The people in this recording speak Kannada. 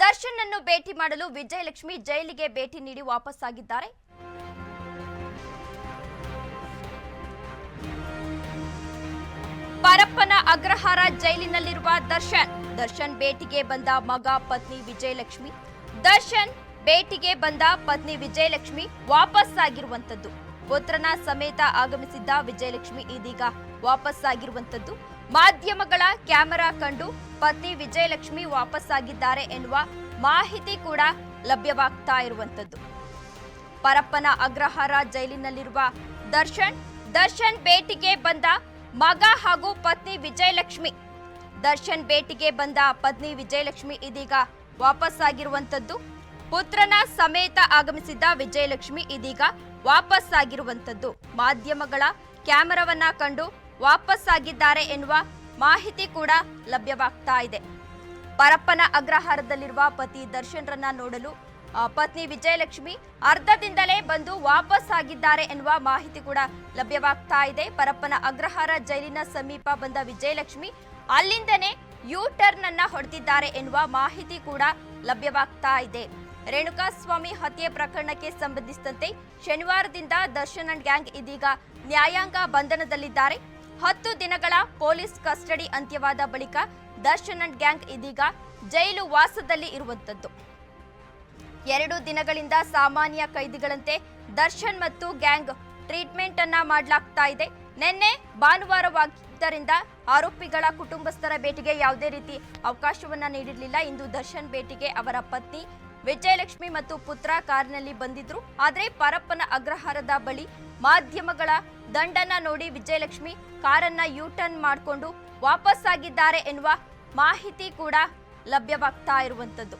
ದರ್ಶನ್ ಅನ್ನು ಭೇಟಿ ಮಾಡಲು ವಿಜಯಲಕ್ಷ್ಮಿ ಜೈಲಿಗೆ ಭೇಟಿ ನೀಡಿ ವಾಪಸ್ಸಾಗಿದ್ದಾರೆ. ಪರಪ್ಪನ ಅಗ್ರಹಾರ ಜೈಲಿನಲ್ಲಿರುವ ದರ್ಶನ್ ಭೇಟಿಗೆ ಬಂದ ಮಗ ಪತ್ನಿ ವಿಜಯಲಕ್ಷ್ಮಿ. ದರ್ಶನ್ ಭೇಟಿಗೆ ಬಂದ ಪತ್ನಿ ವಿಜಯಲಕ್ಷ್ಮಿ ವಾಪಸ್ಸಾಗಿರುವಂತದ್ದು. ಪುತ್ರನ ಸಮೇತ ಆಗಮಿಸಿದ್ದ ವಿಜಯಲಕ್ಷ್ಮಿ ಇದೀಗ ವಾಪಸ್ಸಾಗಿರುವಂತದ್ದು. ಮಾಧ್ಯಮಗಳ ಕ್ಯಾಮೆರಾ ಕಂಡು ಪತ್ನಿ ವಿಜಯಲಕ್ಷ್ಮಿ ವಾಪಸ್ಸಾಗಿದ್ದಾರೆ ಎನ್ನುವ ಮಾಹಿತಿ ಕೂಡ ಲಭ್ಯವಾಗ್ತಾ ಇರುವಂತದ್ದು. ಪರಪ್ಪನ ಅಗ್ರಹಾರ ಜೈಲಿನಲ್ಲಿರುವ ದರ್ಶನ್ ಭೇಟಿಗೆ ಬಂದ ಮಗ ಹಾಗೂ ಪತ್ನಿ ವಿಜಯಲಕ್ಷ್ಮಿ. ದರ್ಶನ್ ಭೇಟಿಗೆ ಬಂದ ಪತ್ನಿ ವಿಜಯಲಕ್ಷ್ಮಿ ಇದೀಗ ವಾಪಸ್ಸಾಗಿರುವಂತದ್ದು. ಪುತ್ರನ ಸಮೇತ ಆಗಮಿಸಿದ್ದ ವಿಜಯಲಕ್ಷ್ಮಿ ಇದೀಗ ವಾಪಸ್ಸಾಗಿರುವಂತದ್ದು. ಮಾಧ್ಯಮಗಳ ಕ್ಯಾಮೆರಾವನ್ನ ಕಂಡು ವಾಪಸ್ಸಾಗಿದ್ದಾರೆ ಎನ್ನುವ ಮಾಹಿತಿ ಕೂಡ ಲಭ್ಯವಾಗ್ತಾ ಇದೆ. ಪರಪ್ಪನ ಅಗ್ರಹಾರದಲ್ಲಿರುವ ಪತಿ ದರ್ಶನ್ರನ್ನ ನೋಡಲು ಪತ್ನಿ ವಿಜಯಲಕ್ಷ್ಮಿ ಅರ್ಧದಿಂದಲೇ ಬಂದು ವಾಪಸ್ಸಾಗಿದ್ದಾರೆ ಎನ್ನುವ ಮಾಹಿತಿ ಕೂಡ ಲಭ್ಯವಾಗ್ತಾ ಇದೆ. ಪರಪ್ಪನ ಅಗ್ರಹಾರ ಜೈಲಿನ ಸಮೀಪ ಬಂದ ವಿಜಯಲಕ್ಷ್ಮಿ ಅಲ್ಲಿಂದನೇ ಯೂ ಟರ್ನ್ ಅನ್ನ ಹೊಡೆದಿದ್ದಾರೆ ಎನ್ನುವ ಮಾಹಿತಿ ಕೂಡ ಲಭ್ಯವಾಗ್ತಾ ಇದೆ. ರೇಣುಕಾಸ್ವಾಮಿ ಹತ್ಯೆ ಪ್ರಕರಣಕ್ಕೆ ಸಂಬಂಧಿಸಿದಂತೆ ಶನಿವಾರದಿಂದ ದರ್ಶನ್ ಅಂಡ್ ಗ್ಯಾಂಗ್ ಇದೀಗ ನ್ಯಾಯಾಂಗ ಬಂಧನದಲ್ಲಿದ್ದಾರೆ. 10 ದಿನಗಳ ಪೊಲೀಸ್ ಕಸ್ಟಡಿ ಅಂತ್ಯವಾದ ಬಳಿಕ ದರ್ಶನ್ ಅಂಡ್ ಗ್ಯಾಂಗ್ ಇದೀಗ ಜೈಲು ವಾಸದಲ್ಲಿ ಇರುವಂತದ್ದು. 2 ದಿನಗಳಿಂದ ಸಾಮಾನ್ಯ ಕೈದಿಗಳಂತೆ ದರ್ಶನ್ ಮತ್ತು ಗ್ಯಾಂಗ್ ಟ್ರೀಟ್ಮೆಂಟ್ ಅನ್ನ ಮಾಡಲಾಗ್ತಾ ಇದೆ. ನಿನ್ನೆ ಭಾನುವಾರವಾಗಿದ್ದರಿಂದ ಆರೋಪಿಗಳ ಕುಟುಂಬಸ್ಥರ ಭೇಟಿಗೆ ಯಾವುದೇ ರೀತಿ ಅವಕಾಶವನ್ನ ನೀಡಿರಲಿಲ್ಲ. ಇಂದು ದರ್ಶನ್ ಭೇಟಿಗೆ ಅವರ ಪತ್ನಿ ವಿಜಯಲಕ್ಷ್ಮಿ ಮತ್ತು ಪುತ್ರ ಕಾರಿನಲ್ಲಿ ಬಂದಿದ್ರು. ಆದರೆ ಪರಪ್ಪನ ಅಗ್ರಹಾರದ ಬಳಿ ಮಾಧ್ಯಮಗಳ ದಂಡನ್ನ ನೋಡಿ ವಿಜಯಲಕ್ಷ್ಮಿ ಕಾರನ್ನ ಯೂ ಟರ್ನ್ ಮಾಡಿಕೊಂಡು ವಾಪಸ್ಸಾಗಿದ್ದಾರೆ ಎನ್ನುವ ಮಾಹಿತಿ ಕೂಡ ಲಭ್ಯವಾಗ್ತಾ ಇರುವಂತದ್ದು.